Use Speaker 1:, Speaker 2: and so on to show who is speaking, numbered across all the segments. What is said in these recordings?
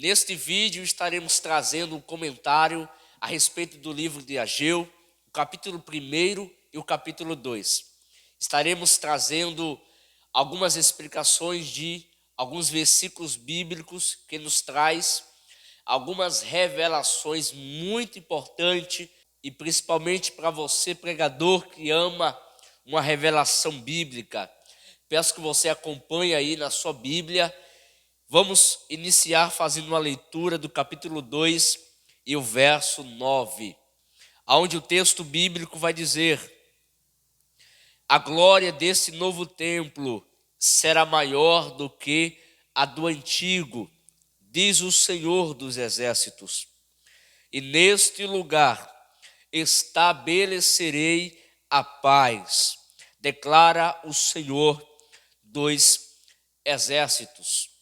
Speaker 1: Neste vídeo estaremos trazendo um comentário a respeito do livro de Ageu, o capítulo 1 e o capítulo 2. Estaremos trazendo algumas explicações de alguns versículos bíblicos que nos traz algumas revelações muito importantes e principalmente para você, pregador, que ama uma revelação bíblica. Peço que você acompanhe aí na sua Bíblia. Vamos iniciar fazendo uma leitura do capítulo 2 e o verso 9, onde o texto bíblico vai dizer: a glória desse novo templo será maior do que a do antigo, diz o Senhor dos Exércitos. E neste lugar estabelecerei a paz, declara o Senhor dos Exércitos.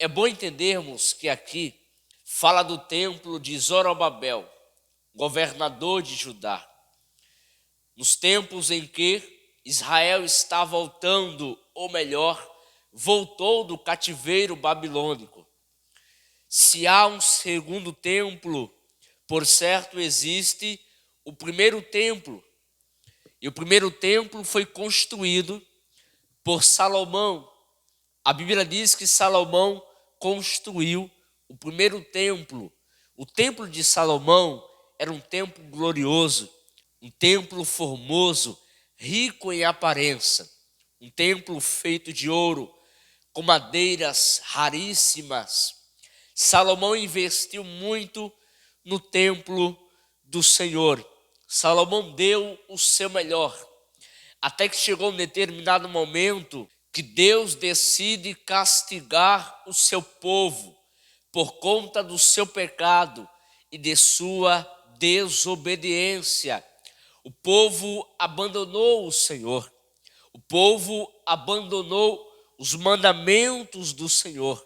Speaker 1: É bom entendermos que aqui fala do templo de Zorobabel, governador de Judá. Nos tempos em que Israel está voltando, ou melhor, voltou do cativeiro babilônico. Se há um segundo templo, por certo existe o primeiro templo. E o primeiro templo foi construído por Salomão. A Bíblia diz que Salomão construiu o primeiro templo. O templo de Salomão era um templo glorioso, um templo formoso, rico em aparência, um templo feito de ouro, com madeiras raríssimas. Salomão investiu muito no templo do Senhor. Salomão deu o seu melhor, até que chegou um determinado momento que Deus decide castigar o seu povo por conta do seu pecado e de sua desobediência. O povo abandonou o Senhor. O povo abandonou os mandamentos do Senhor.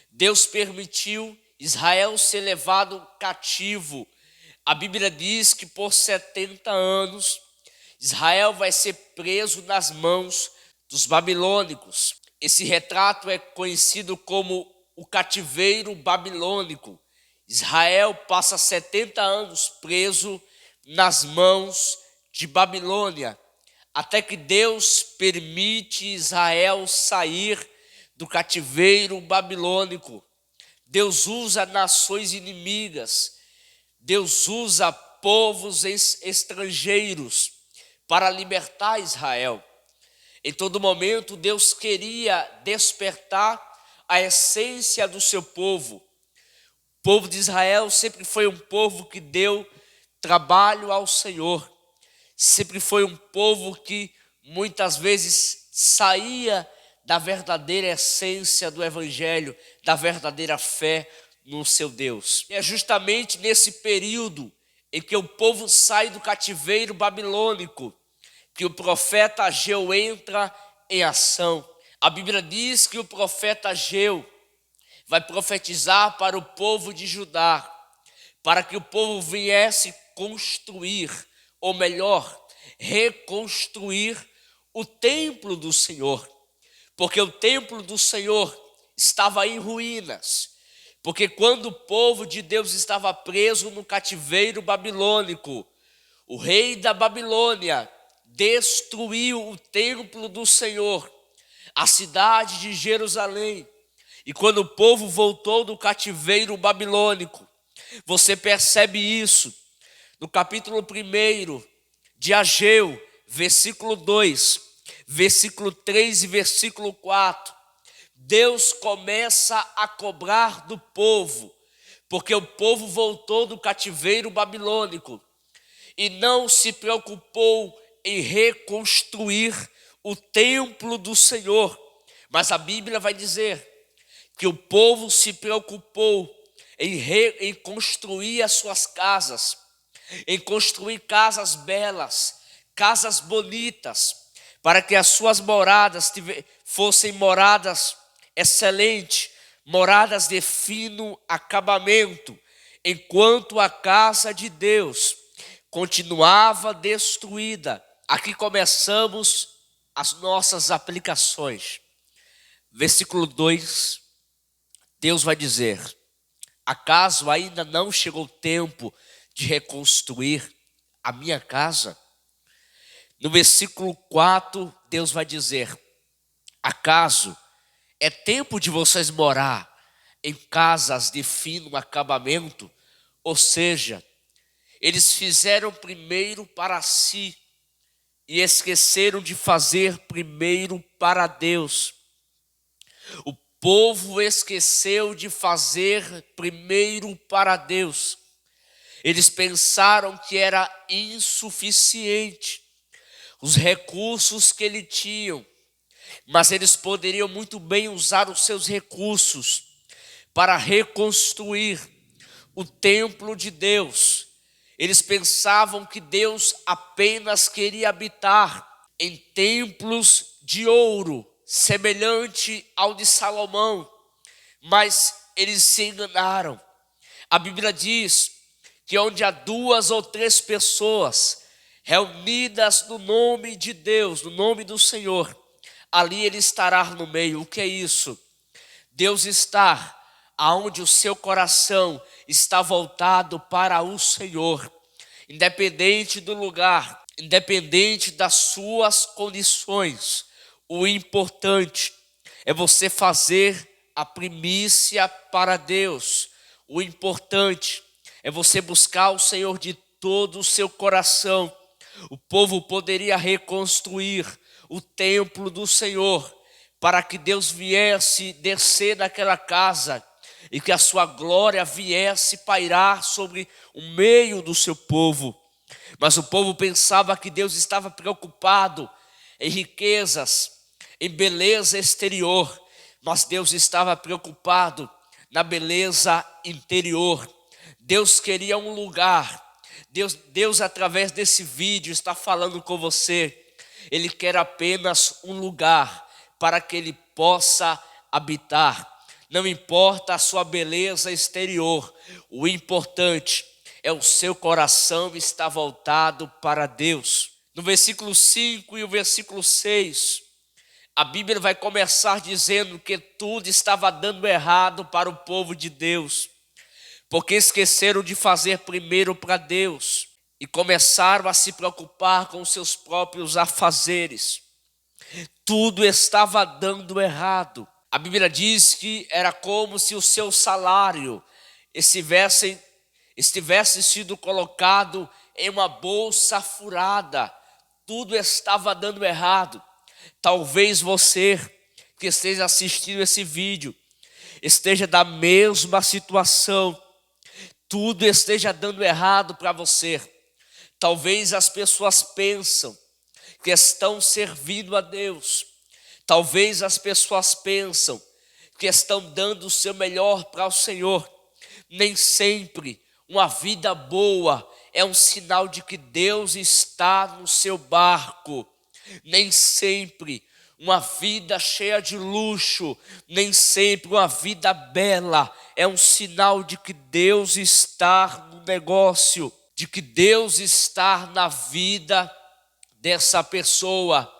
Speaker 1: Deus permitiu Israel ser levado cativo. A Bíblia diz que por 70 anos Israel vai ser preso nas mãos dos babilônicos. Esse retrato é conhecido como o cativeiro babilônico. Israel passa 70 anos preso nas mãos de Babilônia, até que Deus permite Israel sair do cativeiro babilônico. Deus usa nações inimigas, Deus usa povos estrangeiros para libertar Israel. Em todo momento, Deus queria despertar a essência do seu povo. O povo de Israel sempre foi um povo que deu trabalho ao Senhor. Sempre foi um povo que muitas vezes saía da verdadeira essência do Evangelho, da verdadeira fé no seu Deus. E é justamente nesse período em que o povo sai do cativeiro babilônico que o profeta Ageu entra em ação. A Bíblia diz que o profeta Ageu vai profetizar para o povo de Judá, para que o povo viesse construir, ou melhor, reconstruir o templo do Senhor. Porque o templo do Senhor estava em ruínas. Porque quando o povo de Deus estava preso no cativeiro babilônico, o rei da Babilônia destruiu o templo do Senhor, a cidade de Jerusalém. E quando o povo voltou do cativeiro babilônico, você percebe isso no capítulo 1 de Ageu, versículo 2, versículo 3 e versículo 4. Deus começa a cobrar do povo, porque o povo voltou do cativeiro babilônico e não se preocupou em reconstruir o templo do Senhor. Mas a Bíblia vai dizer que o povo se preocupou em construir as suas casas, em construir casas belas, casas bonitas, para que as suas moradas fossem moradas excelentes, moradas de fino acabamento, enquanto a casa de Deus continuava destruída. Aqui começamos as nossas aplicações. Versículo 2, Deus vai dizer: acaso ainda não chegou o tempo de reconstruir a minha casa? No versículo 4, Deus vai dizer: acaso é tempo de vocês morar em casas de fino acabamento? Ou seja, eles fizeram primeiro para si e esqueceram de fazer primeiro para Deus. O povo esqueceu de fazer primeiro para Deus. Eles pensaram que era insuficiente os recursos que eles tinham, mas eles poderiam muito bem usar os seus recursos para reconstruir o templo de Deus. Eles pensavam que Deus apenas queria habitar em templos de ouro, semelhante ao de Salomão, mas eles se enganaram. A Bíblia diz que onde há 2 ou 3 pessoas reunidas no nome de Deus, no nome do Senhor, ali Ele estará no meio. O que é isso? Deus está aonde o seu coração está voltado para o Senhor, independente do lugar, independente das suas condições. O importante é você fazer a primícia para Deus. O importante é você buscar o Senhor de todo o seu coração. O povo poderia reconstruir o templo do Senhor para que Deus viesse descer daquela casa e que a sua glória viesse pairar sobre o meio do seu povo. Mas o povo pensava que Deus estava preocupado em riquezas, em beleza exterior, mas Deus estava preocupado na beleza interior. Deus queria um lugar. Deus através desse vídeo está falando com você. Ele quer apenas um lugar para que Ele possa habitar. Não importa a sua beleza exterior, o importante é o seu coração estar voltado para Deus. No versículo 5 e o versículo 6, a Bíblia vai começar dizendo que tudo estava dando errado para o povo de Deus, porque esqueceram de fazer primeiro para Deus e começaram a se preocupar com seus próprios afazeres. Tudo estava dando errado. A Bíblia diz que era como se o seu salário estivesse sido colocado em uma bolsa furada. Tudo estava dando errado. Talvez você que esteja assistindo esse vídeo esteja da mesma situação. Tudo esteja dando errado para você. Talvez as pessoas pensam que estão servindo a Deus. Talvez as pessoas pensam que estão dando o seu melhor para o Senhor. Nem sempre uma vida boa é um sinal de que Deus está no seu barco. Nem sempre uma vida cheia de luxo, nem sempre uma vida bela é um sinal de que Deus está no negócio, de que Deus está na vida dessa pessoa.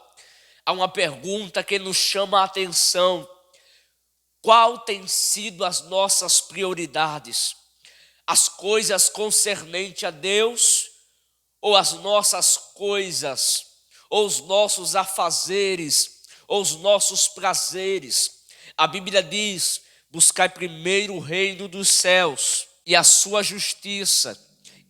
Speaker 1: Há uma pergunta que nos chama a atenção: qual tem sido as nossas prioridades? As coisas concernentes a Deus ou as nossas coisas, ou os nossos afazeres, ou os nossos prazeres? A Bíblia diz: buscai primeiro o reino dos céus e a sua justiça,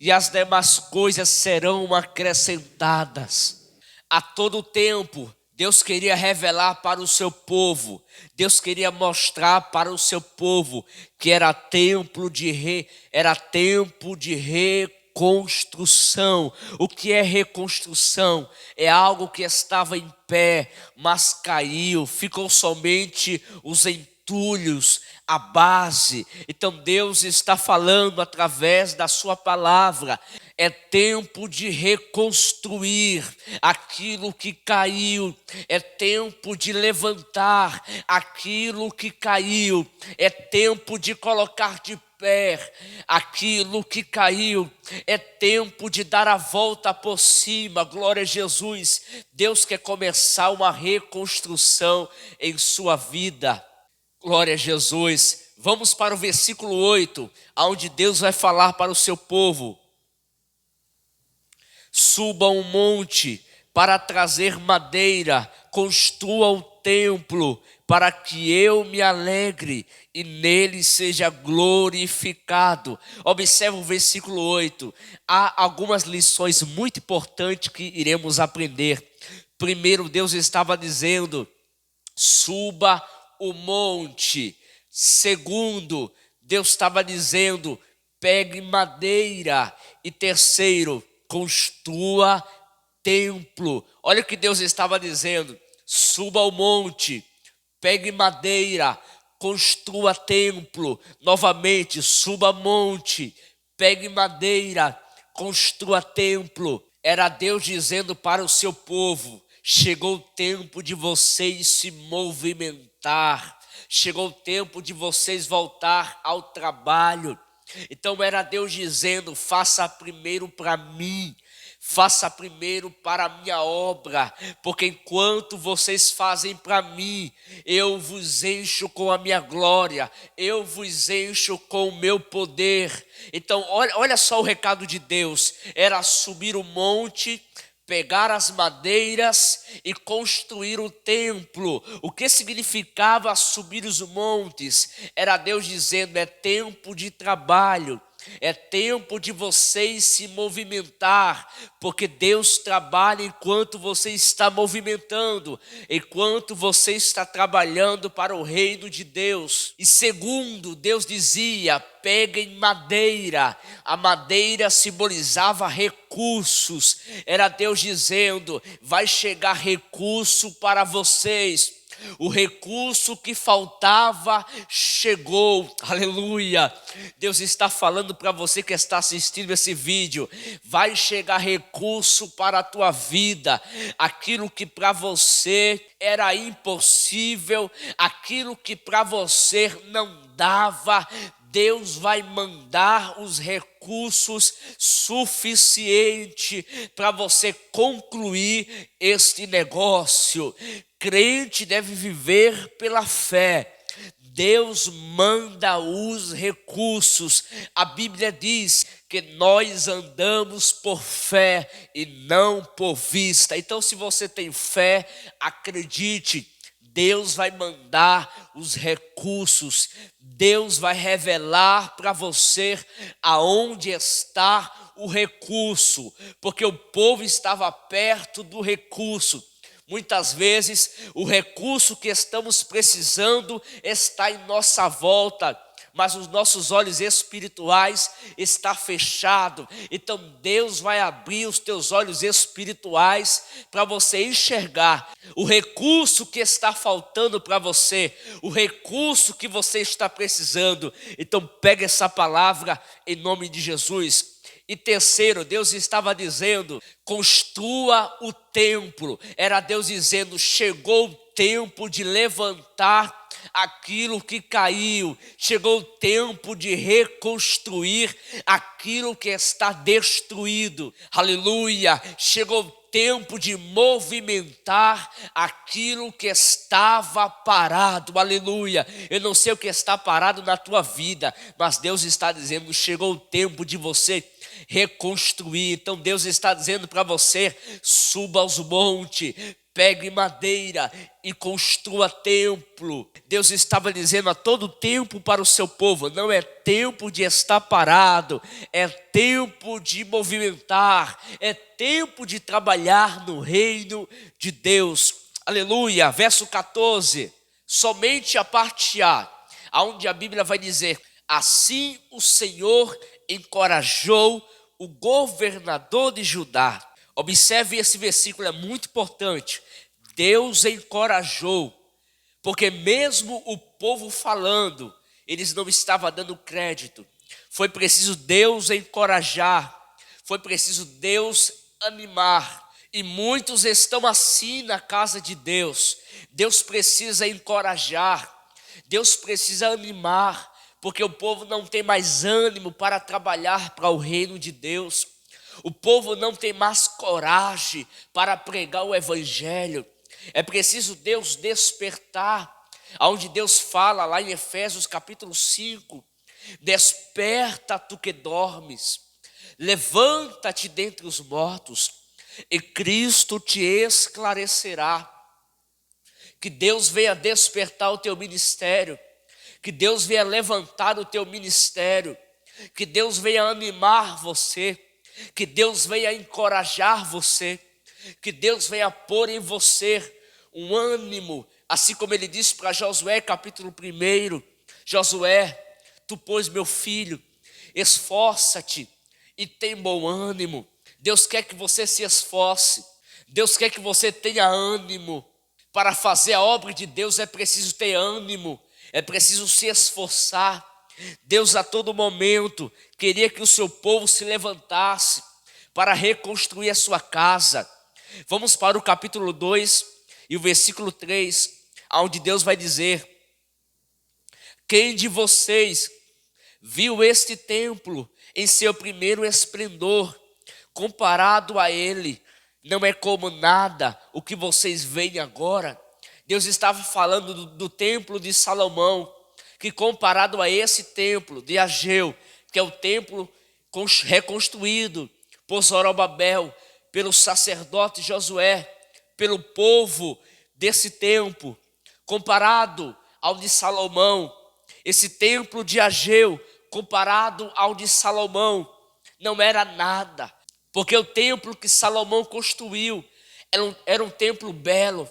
Speaker 1: e as demais coisas serão acrescentadas. A todo tempo Deus queria revelar para o seu povo, Deus queria mostrar para o seu povo que era tempo de reconstrução. O que é reconstrução? É algo que estava em pé, mas caiu, ficou somente os entulhos, a base. Então Deus está falando através da sua palavra. É tempo de reconstruir aquilo que caiu. É tempo de levantar aquilo que caiu. É tempo de colocar de pé aquilo que caiu. É tempo de dar a volta por cima. Glória a Jesus. Deus quer começar uma reconstrução em sua vida. Glória a Jesus. Vamos para o versículo 8, onde Deus vai falar para o seu povo. Suba um monte para trazer madeira, construa o templo, para que eu me alegre e nele seja glorificado. Observe o versículo 8. Há algumas lições muito importantes que iremos aprender. Primeiro, Deus estava dizendo: suba o monte. Segundo, Deus estava dizendo: pegue madeira. E terceiro, construa templo. Olha o que Deus estava dizendo: suba ao monte, pegue madeira, construa templo. Novamente, suba monte, pegue madeira, construa templo. Era Deus dizendo para o seu povo: chegou o tempo de vocês se movimentar, chegou o tempo de vocês voltar ao trabalho. Então era Deus dizendo: faça primeiro para mim, faça primeiro para a minha obra, porque enquanto vocês fazem para mim, eu vos encho com a minha glória, eu vos encho com o meu poder. Então olha só o recado de Deus: era subir o monte, pegar as madeiras e construir o templo. O que significava subir os montes? Era Deus dizendo: é tempo de trabalho, é tempo de vocês se movimentar, porque Deus trabalha enquanto você está movimentando, enquanto você está trabalhando para o reino de Deus. E segundo, Deus dizia: peguem madeira. A madeira simbolizava recursos. Era Deus dizendo: vai chegar recurso para vocês. O recurso que faltava chegou, aleluia. Deus está falando para você que está assistindo esse vídeo: vai chegar recurso para a tua vida. Aquilo que para você era impossível, aquilo que para você não dava, Deus vai mandar os recursos suficientes para você concluir este negócio. Crente deve viver pela fé. Deus manda os recursos. A Bíblia diz que nós andamos por fé e não por vista. Então, se você tem fé, acredite, Deus vai mandar os recursos. Deus vai revelar para você aonde está o recurso, porque o povo estava perto do recurso. Muitas vezes o recurso que estamos precisando está em nossa volta, mas os nossos olhos espirituais estão fechados. Então Deus vai abrir os teus olhos espirituais para você enxergar o recurso que está faltando para você, o recurso que você está precisando. Então pega essa palavra em nome de Jesus. E terceiro, Deus estava dizendo: construa o templo. Era Deus dizendo: chegou o tempo de levantar aquilo que caiu. Chegou o tempo de reconstruir aquilo que está destruído. Aleluia! Chegou o tempo de movimentar aquilo que estava parado. Aleluia! Eu não sei o que está parado na tua vida, mas Deus está dizendo: chegou o tempo de você reconstruir. Então Deus está dizendo para você: suba aos montes, pegue madeira e construa templo. Deus estava dizendo a todo tempo para o seu povo: não é tempo de estar parado, é tempo de movimentar, é tempo de trabalhar no reino de Deus. Aleluia. Verso 14, somente a parte A, onde a Bíblia vai dizer: assim o Senhor encorajou o governador de Judá. Observe esse versículo, é muito importante. Deus encorajou, porque mesmo o povo falando, eles não estavam dando crédito. Foi preciso Deus encorajar, foi preciso Deus animar. E muitos estão assim na casa de Deus. Deus precisa encorajar, Deus precisa animar, porque o povo não tem mais ânimo para trabalhar para o reino de Deus. O povo não tem mais coragem para pregar o evangelho. É preciso Deus despertar. onde Deus fala lá em Efésios capítulo 5, desperta tu que dormes, levanta-te dentre os mortos, e Cristo te esclarecerá. Que Deus venha despertar o teu ministério, que Deus venha levantar o teu ministério, que Deus venha animar você, que Deus venha encorajar você, que Deus venha pôr em você um ânimo, assim como ele disse para Josué, capítulo 1, Josué, tu pois meu filho, esforça-te e tem bom ânimo. Deus quer que você se esforce, Deus quer que você tenha ânimo. Para fazer a obra de Deus é preciso ter ânimo, é preciso se esforçar. Deus a todo momento queria que o seu povo se levantasse para reconstruir a sua casa. Vamos para o capítulo 2 e o versículo 3, onde Deus vai dizer: quem de vocês viu este templo em seu primeiro esplendor? Comparado a ele, não é como nada o que vocês veem agora. Deus estava falando do templo de Salomão, que comparado a esse templo de Ageu, que é o templo reconstruído por Zorobabel, pelo sacerdote Josué, pelo povo desse tempo, comparado ao de Salomão, esse templo de Ageu, comparado ao de Salomão, não era nada. Porque o templo que Salomão construiu era um templo belo,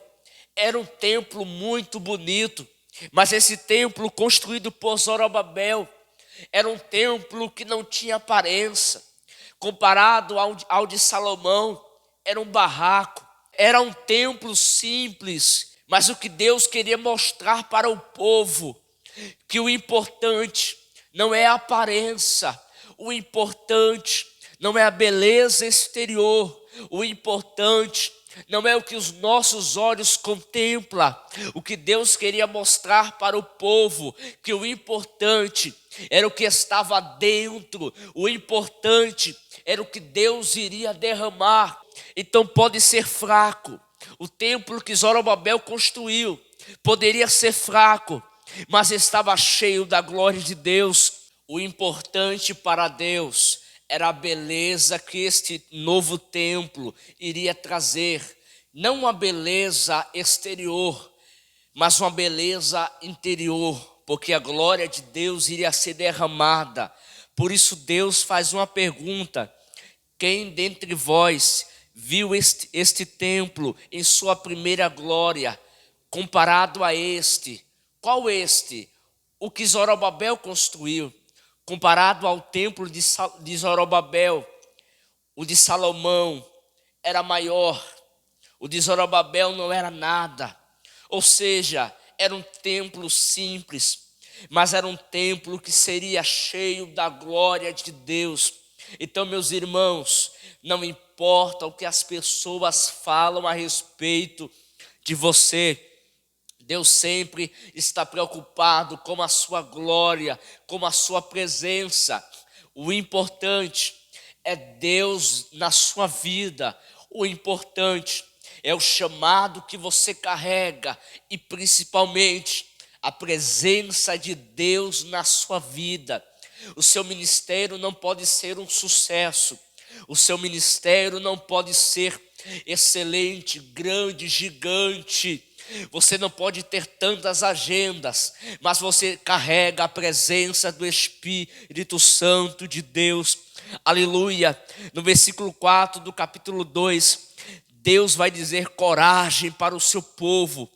Speaker 1: era um templo muito bonito. Mas esse templo construído por Zorobabel era um templo que não tinha aparência. Comparado ao de Salomão, era um barraco, era um templo simples. Mas o que Deus queria mostrar para o povo, que o importante não é a aparência, o importante não é a beleza exterior, o importante não é o que os nossos olhos contemplam. O que Deus queria mostrar para o povo, que o importante era o que estava dentro, o importante era o que Deus iria derramar. Então pode ser fraco, o templo que Zorobabel construiu poderia ser fraco, mas estava cheio da glória de Deus. O importante para Deus era a beleza que este novo templo iria trazer. Não uma beleza exterior, mas uma beleza interior, porque a glória de Deus iria ser derramada. Por isso Deus faz uma pergunta: quem dentre vós viu este templo em sua primeira glória, comparado a este? Qual este? O que Zorobabel construiu. Comparado ao templo de Zorobabel, o de Salomão era maior, o de Zorobabel não era nada. Ou seja, era um templo simples, mas era um templo que seria cheio da glória de Deus. Então, meus irmãos, não importa o que as pessoas falam a respeito de você, Deus sempre está preocupado com a sua glória, com a sua presença. O importante é Deus na sua vida. O importante é o chamado que você carrega e principalmente a presença de Deus na sua vida. O seu ministério não pode ser um sucesso. O seu ministério não pode ser excelente, grande, gigante. Você não pode ter tantas agendas, mas você carrega a presença do Espírito Santo de Deus. Aleluia. No versículo 4 do capítulo 2, Deus vai dizer: coragem para o seu povo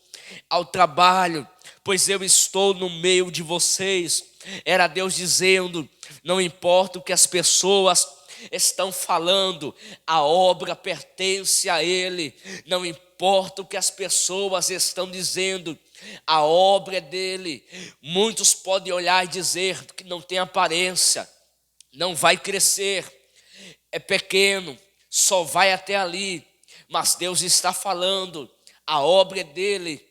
Speaker 1: ao trabalho, pois eu estou no meio de vocês. Era Deus dizendo: não importa o que as pessoas estão falando, a obra pertence a Ele. Não importa o que as pessoas estão dizendo, a obra é dele. Muitos podem olhar e dizer que não tem aparência, não vai crescer, é pequeno, só vai até ali. Mas Deus está falando, a obra é dele,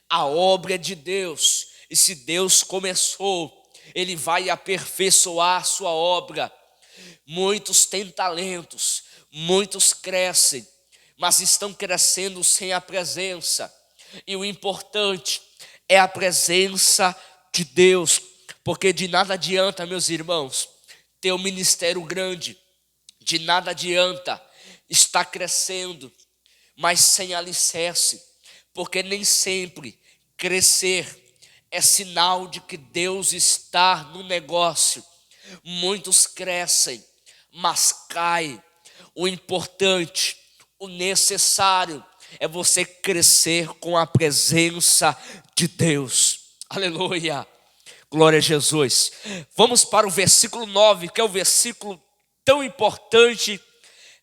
Speaker 1: a obra é de Deus. E se Deus começou, Ele vai aperfeiçoar a sua obra. Muitos têm talentos, muitos crescem, mas estão crescendo sem a presença. E o importante é a presença de Deus. Porque de nada adianta, meus irmãos, ter um ministério grande, de nada adianta estar crescendo, mas sem alicerce, porque nem sempre crescer é sinal de que Deus está no negócio. Muitos crescem, mas caem. O importante, o necessário é você crescer com a presença de Deus. Aleluia, glória a Jesus. Vamos para o versículo 9, que é o versículo tão importante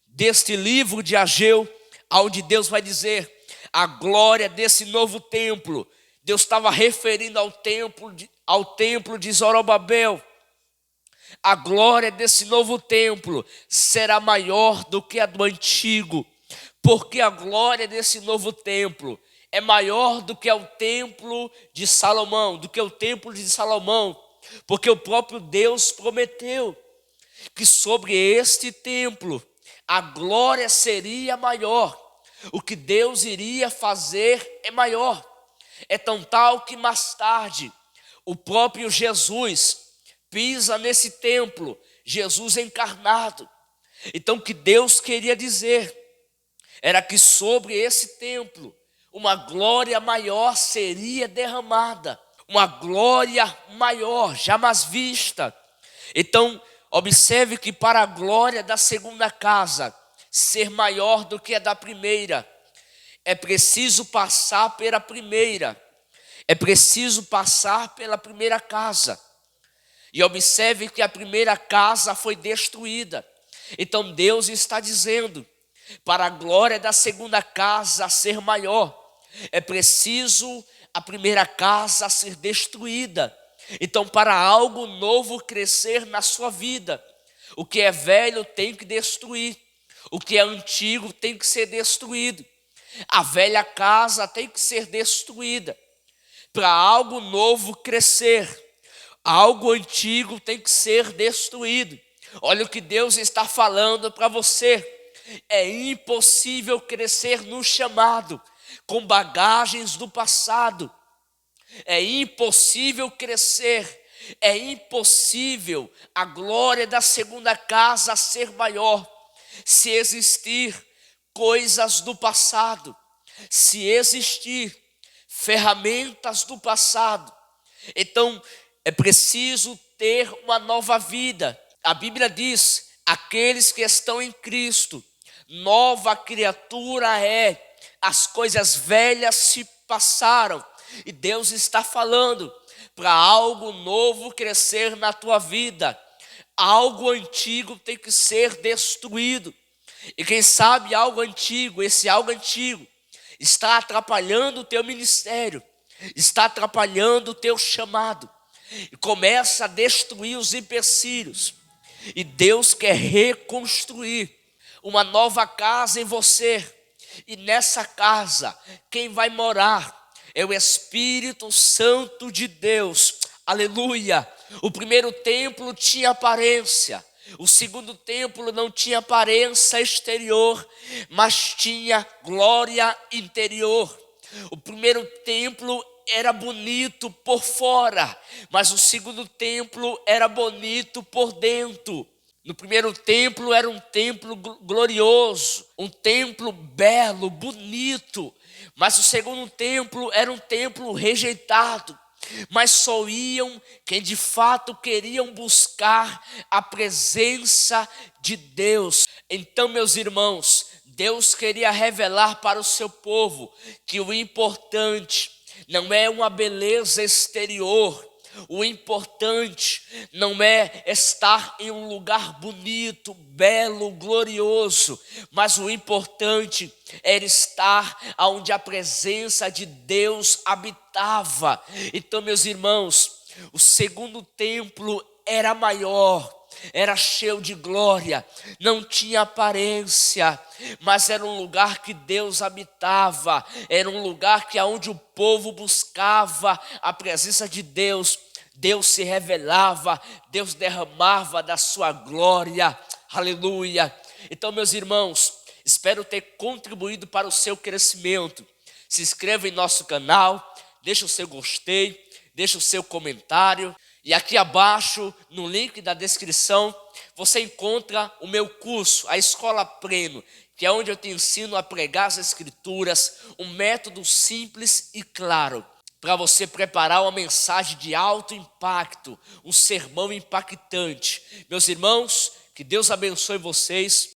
Speaker 1: deste livro de Ageu, onde Deus vai dizer a glória desse novo templo. Deus estava referindo ao templo de Zorobabel. A glória desse novo templo será maior do que a do antigo, porque a glória desse novo templo é maior do que o templo de Salomão, porque o próprio Deus prometeu que sobre este templo a glória seria maior. O que Deus iria fazer é maior. É tão tal que mais tarde o próprio Jesus pisa nesse templo, Jesus encarnado. Então o que Deus queria dizer era que sobre esse templo uma glória maior seria derramada, uma glória maior, jamais vista. Então observe que para a glória da segunda casa ser maior do que a da primeira, é preciso passar pela primeira, é preciso passar pela primeira casa. E observe que a primeira casa foi destruída. Então Deus está dizendo, para a glória da segunda casa ser maior, é preciso a primeira casa ser destruída. Então, para algo novo crescer na sua vida, o que é velho tem que destruir, o que é antigo tem que ser destruído. A velha casa tem que ser destruída. Para algo novo crescer, algo antigo tem que ser destruído. Olha o que Deus está falando para você. É impossível crescer no chamado com bagagens do passado. É impossível crescer, é impossível a glória da segunda casa ser maior se existir coisas do passado, se existir ferramentas do passado. Então é preciso ter uma nova vida. A Bíblia diz: aqueles que estão em Cristo, nova criatura é, as coisas velhas se passaram. E Deus está falando para algo novo crescer na tua vida. Algo antigo tem que ser destruído. E quem sabe algo antigo, esse algo antigo está atrapalhando o teu ministério, está atrapalhando o teu chamado. E começa a destruir os empecilhos. E Deus quer reconstruir uma nova casa em você. E nessa casa, quem vai morar é o Espírito Santo de Deus. Aleluia. O primeiro templo tinha aparência. O segundo templo não tinha aparência exterior, mas tinha glória interior. O primeiro templo era bonito por fora, mas o segundo templo era bonito por dentro. No primeiro templo era um templo glorioso, um templo belo, bonito. Mas o segundo templo era um templo rejeitado. Mas só iam quem de fato queriam buscar a presença de Deus. Então, meus irmãos, Deus queria revelar para o seu povo que o importante não é uma beleza exterior. O importante não é estar em um lugar bonito, belo, glorioso, mas o importante era estar onde a presença de Deus habitava. Então, meus irmãos, o segundo templo era maior, era cheio de glória, não tinha aparência, mas era um lugar que Deus habitava, era um lugar que aonde o povo buscava a presença de Deus, Deus se revelava, Deus derramava da sua glória, aleluia. Então, meus irmãos, espero ter contribuído para o seu crescimento. Se inscreva em nosso canal, deixa o seu gostei, deixa o seu comentário. E aqui abaixo, no link da descrição, você encontra o meu curso, a Escola Pleno, que é onde eu te ensino a pregar as Escrituras, um método simples e claro, para você preparar uma mensagem de alto impacto, um sermão impactante. Meus irmãos, que Deus abençoe vocês.